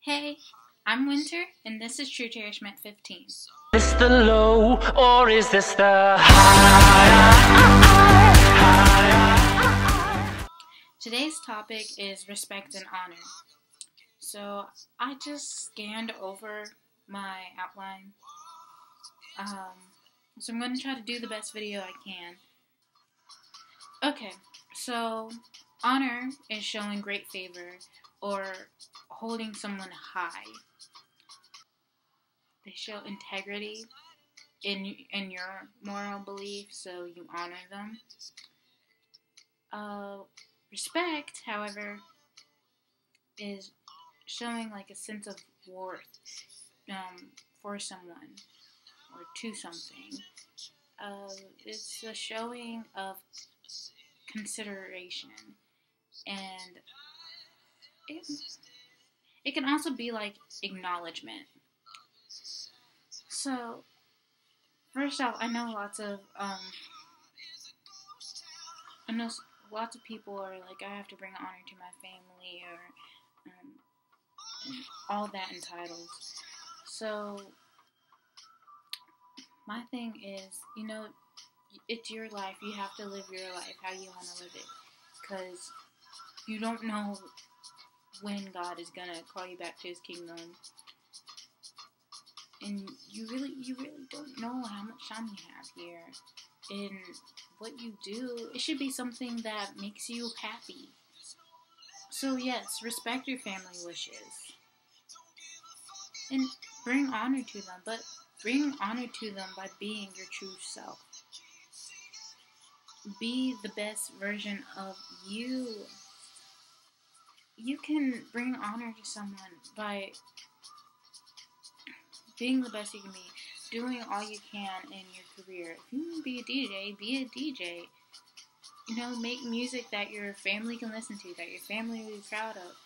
Hey, I'm Wynter, and this is TrueCherishment15. Is this the low, or is this the high? Today's topic is respect and honor. So, I just scanned over my outline. So I'm going to try to do the best video I can. Okay, so honor is showing great favor or holding someone high. They show integrity in your moral beliefs, so you honor them. Respect, however, is showing like a sense of worth for someone or to something. It's a showing of consideration, and it can also be like acknowledgement. So, first off, I know lots of people are like, I have to bring honor to my family, or and all that entitles. So, my thing is, it's your life. You have to live your life how you want to live it, because you don't know when God is gonna call you back to His kingdom, and you really don't know how much time you have here. And what you do, it should be something that makes you happy. So yes, respect your family wishes and bring honor to them, but bring honor to them by being your true self. Be the best version of you. You can bring honor to someone by being the best you can be, doing all you can in your career. If you want to be a DJ, be a DJ. Make music that your family can listen to, that your family will be proud of.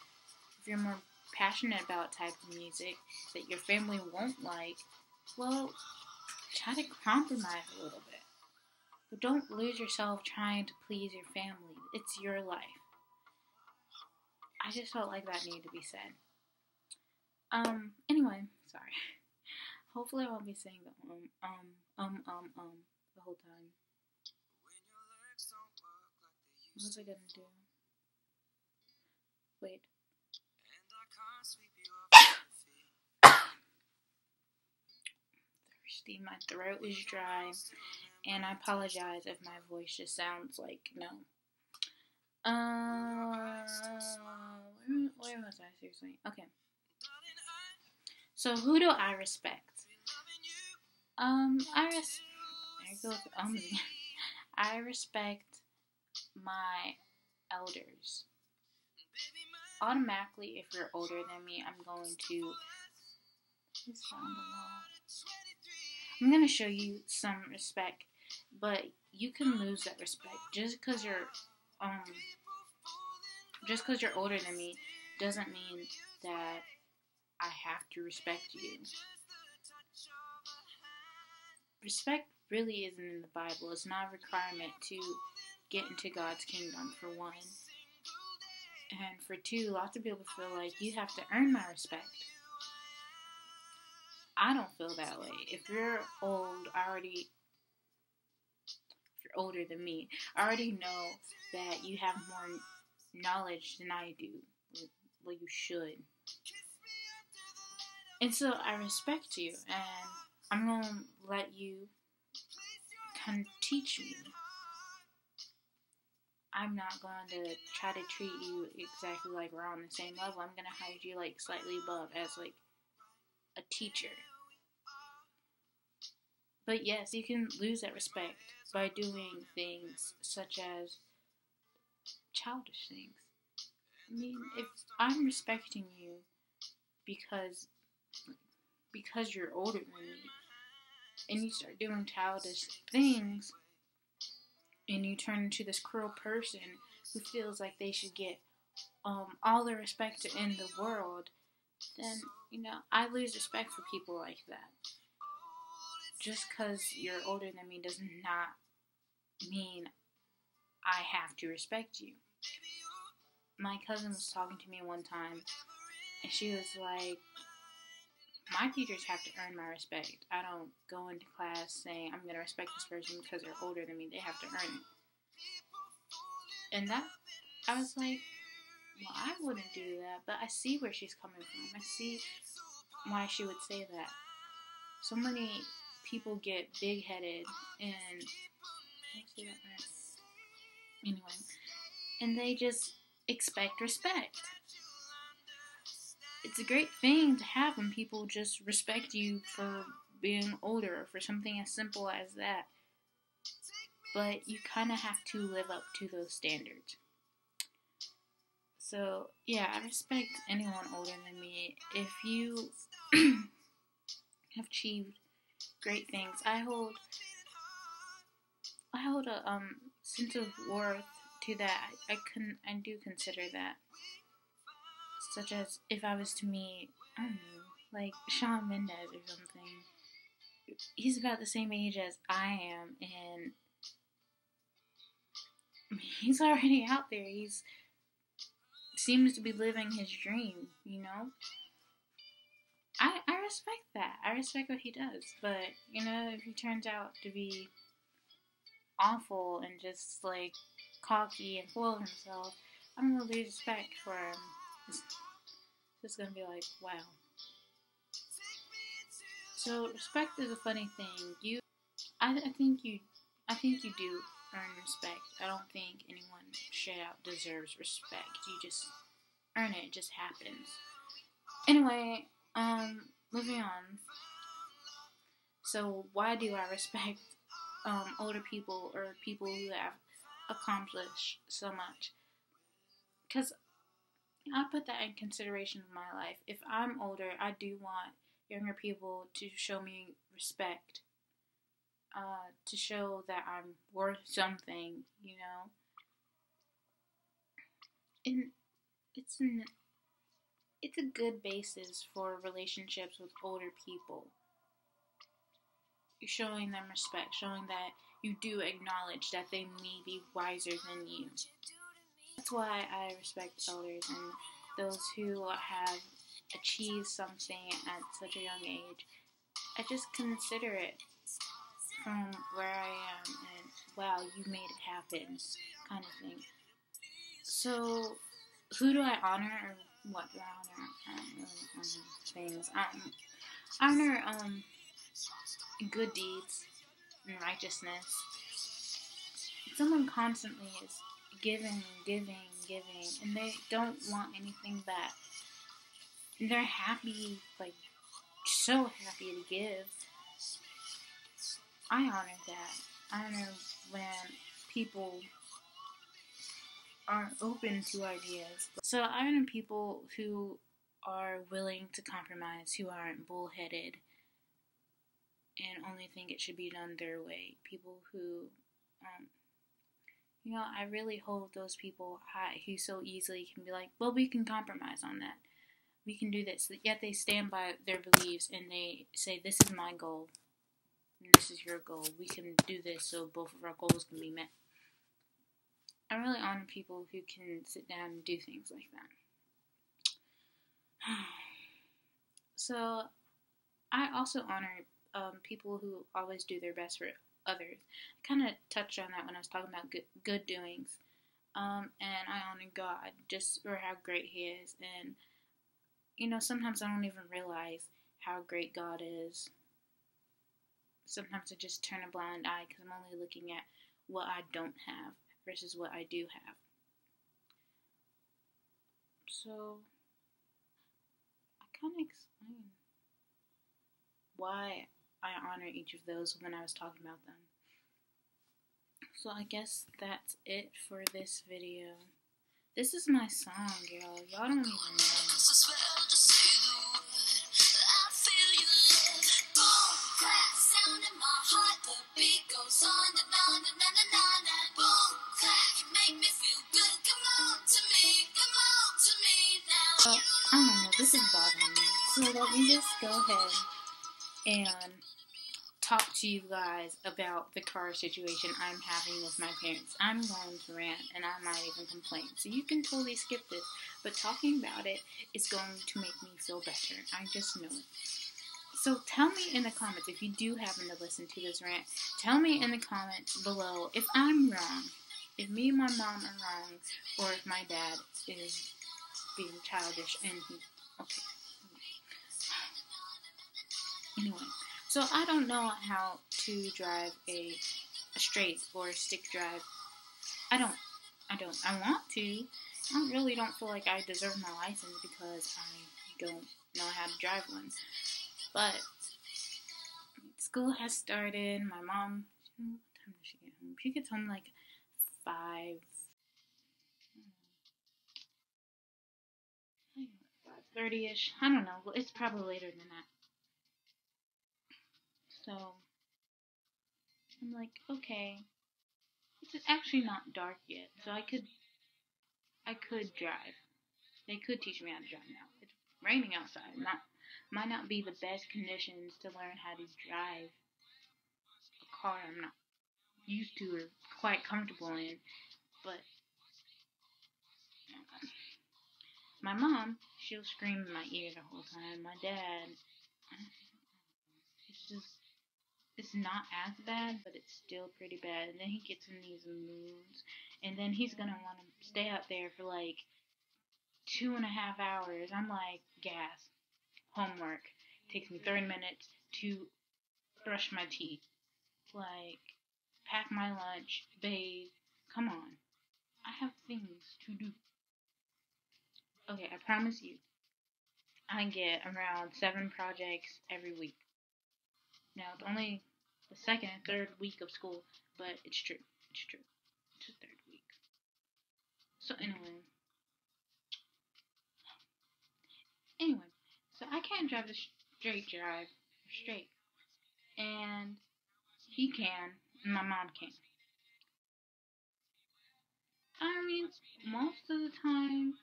If you're more passionate about type of music that your family won't like, well, try to compromise a little bit. But don't lose yourself trying to please your family. It's your life. I just felt like that needed to be said. Anyway, sorry. Hopefully I won't be saying the the whole time. What was I gonna do? Wait. Thirsty. My throat is dry, and I apologize if my voice just sounds like no. Where was I? Seriously? Okay. So who do I respect? I respect my elders. Automatically, if you're older than me, I'm going to show you some respect, but you can lose that respect just because you're older than me doesn't mean that I have to respect you. Respect really isn't in the Bible. It's not a requirement to get into God's kingdom, for one. And for two, lots of people feel like you have to earn my respect. I don't feel that way. If you're older than me, I already know that you have more knowledge than I do. Well, you should. And so I respect you, and I'm going to let you kind of teach me. I'm not going to try to treat you exactly like we're on the same level. I'm going to hide you like slightly above as like a teacher. But yes, you can lose that respect by doing things such as childish things. I mean, if I'm respecting you because you're older than me, and you start doing childish things, and you turn into this cruel person who feels like they should get all the respect in the world, then, I lose respect for people like that. Just because you're older than me does not mean I have to respect you. My cousin was talking to me one time, And she was like, my teachers have to earn my respect. I don't go into class saying I'm going to respect this person because they're older than me. They have to earn it. And that, I was like, well, I wouldn't do that, but I see where she's coming from. I see why she would say that. So many people get big-headed and, did I say that right? Anyway, and they just expect respect. It's a great thing to have when people just respect you for being older or for something as simple as that. But you kind of have to live up to those standards. So, yeah, I respect anyone older than me. If you have achieved great things, I hold a sense of worth to that. I do consider that. Such as if I was to meet, I don't know, like Shawn Mendes or something. He's about the same age as I am, and he's already out there. He's seems to be living his dream, you know? I respect that. I respect what he does. But, you know, if he turns out to be awful and just, like, cocky and full of himself, I'm going to lose respect for him. It's just going to be like, wow. So, respect is a funny thing. I think you do earn respect. I don't think anyone straight out deserves respect. You just earn it. It just happens. Anyway, moving on. So why do I respect older people or people who have accomplished so much? Because I put that in consideration of my life. If I'm older, I do want younger people to show me respect. To show that I'm worth something, you know. And it's a good basis for relationships with older people. You're showing them respect, showing that you do acknowledge that they may be wiser than you. That's why I respect elders and those who have achieved something at such a young age. I just consider it from where I am and wow, you made it happen kind of thing. So who do I honor or what do I honor? I don't really honor things. I honor good deeds and righteousness. Someone constantly is giving, and they don't want anything back. And they're happy, like so happy to give. I honor that. I honor when people are open to ideas. So I honor people who are willing to compromise, who aren't bullheaded and only think it should be done their way. People who, you know, I really hold those people high who so easily can be like, well, we can compromise on that. We can do this. Yet they stand by their beliefs and they say, this is my goal. And this is your goal. We can do this so both of our goals can be met. I really honor people who can sit down and do things like that. So, I also honor people who always do their best for others. I kind of touched on that when I was talking about good doings. And I honor God just for how great He is. And, you know, sometimes I don't even realize how great God is. Sometimes I just turn a blind eye because I'm only looking at what I don't have versus what I do have. So, I kind of explained why I honor each of those when I was talking about them. So I guess that's it for this video. This is my song, y'all. Y'all don't even know. I don't know, this is bothering me. So let me just go ahead and talk to you guys about the car situation I'm having with my parents. I'm going to rant, and I might even complain. So you can totally skip this, but talking about it is going to make me feel better. I just know it. So tell me in the comments, if you do happen to listen to this rant, tell me in the comments below if I'm wrong, if me and my mom are wrong, or if my dad is being childish and he, okay. Anyway, so I don't know how to drive a straight or a stick drive. I want to. I really don't feel like I deserve my license because I don't know how to drive one. But school has started. My mom, what time does she get home? She gets home like 5:30ish. I don't know. It's probably later than that. So I'm like, okay, it's actually not dark yet, so I could drive. They could teach me how to drive now. It's raining outside. Might not be the best conditions to learn how to drive a car I'm not used to or quite comfortable in. But my mom, she'll scream in my ear the whole time. My dad, it's not as bad, but it's still pretty bad. And then he gets in these moods, and then he's gonna want to stay up there for like 2.5 hours. I'm like, gas. Homework. Takes me 30 minutes to brush my teeth. Like, pack my lunch, bathe. Come on. I have things to do. Okay, I promise you, I get around 7 projects every week. Now, it's only the second and third week of school, but it's true. It's true. It's the third week. So anyway, so I can't drive the straight, and he can, and my mom can. I mean, most of the time,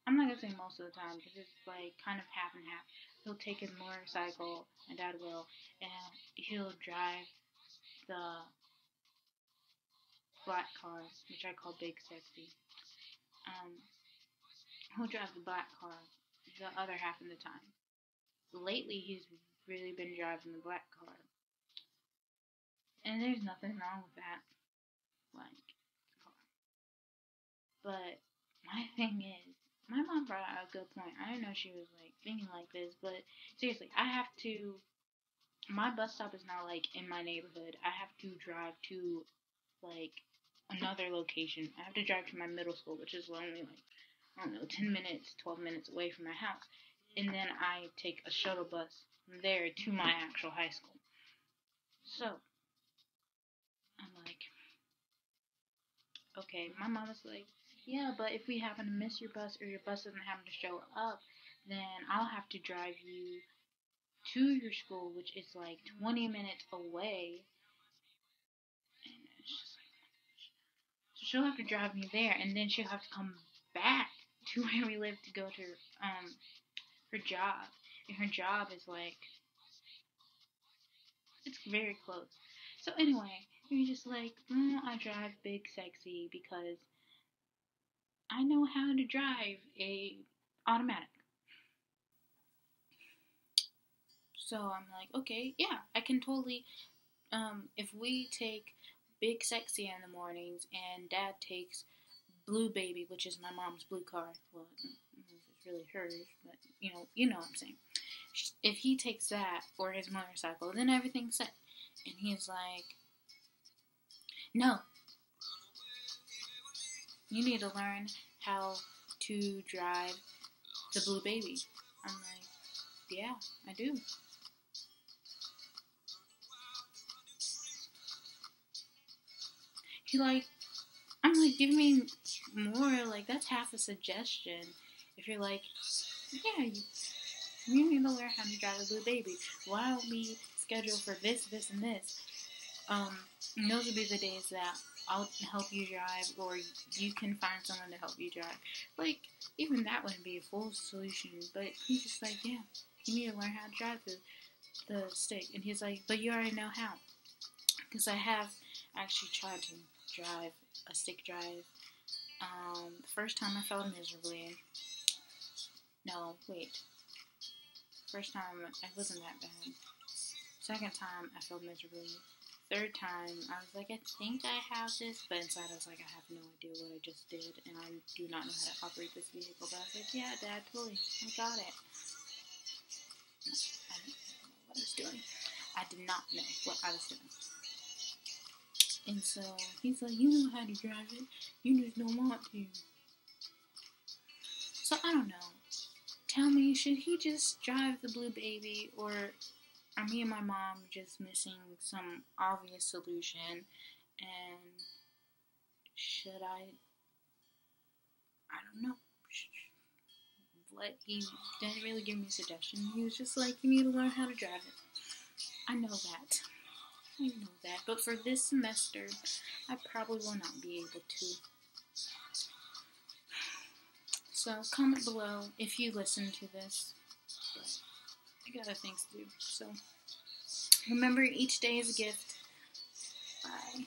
I'm not gonna say most of the time, because it's like kind of half and half. He'll take his motorcycle, my dad will, and he'll drive the black car, which I call Big Sexy. He'll drive the black car the other half of the time. Lately, he's really been driving the black car. And there's nothing wrong with that. Like, car. But my thing is, my mom brought out a good point. I didn't know she was like thinking like this, but seriously, my bus stop is not like in my neighborhood. I have to drive to like another location. I have to drive to my middle school, which is only like, I don't know, 10 minutes, 12 minutes away from my house. And then I take a shuttle bus from there to my actual high school. So, I'm like, okay, my mom was like, yeah, but if we happen to miss your bus or your bus doesn't happen to show up, then I'll have to drive you to your school, which is like 20 minutes away. And it's just like, so she'll have to drive me there, and then she'll have to come back to where we live to go to her job. And her job is like, it's very close. So anyway, you're just like, I drive Big Sexy because I know how to drive a automatic. So I'm like, okay, yeah, I can totally, if we take Big Sexy in the mornings and Dad takes Blue Baby, which is my mom's blue car, well, it's really hers, but you know what I'm saying. If he takes that or his motorcycle, then everything's set. And he's like, no, you need to learn how to drive the Blue Baby. I'm like, yeah, I do. I'm like, give me more, like, that's half a suggestion. If you're like, yeah, you need to learn how to drive a Blue Baby. Why don't we schedule for this, this, and this? And those would be the days that I'll help you drive, or you can find someone to help you drive. Like, even that wouldn't be a full solution, but he's just like, yeah, you need to learn how to drive the stick. And he's like, but you already know how. Because I have actually tried to drive a stick drive. The first time I failed miserably. No, wait. First time, it wasn't that bad. Second time, I failed miserably. Third time, I was like, I think I have this, but inside I was like, I have no idea what I just did, and I do not know how to operate this vehicle. But I was like, yeah, Dad, totally, I got it. No, I didn't know what I was doing. I did not know what I was doing. And so, he's like, you know how to drive it, you just don't want to. So, I don't know. Tell me, should he just drive the blue baby, or are me and my mom just missing some obvious solution? And should I don't know. He didn't really give me a suggestion. He was just like, you need to learn how to drive it. I know that. But for this semester, I probably will not be able to. So comment below if you listen to this. But I got other things to do. So remember, each day is a gift. Bye.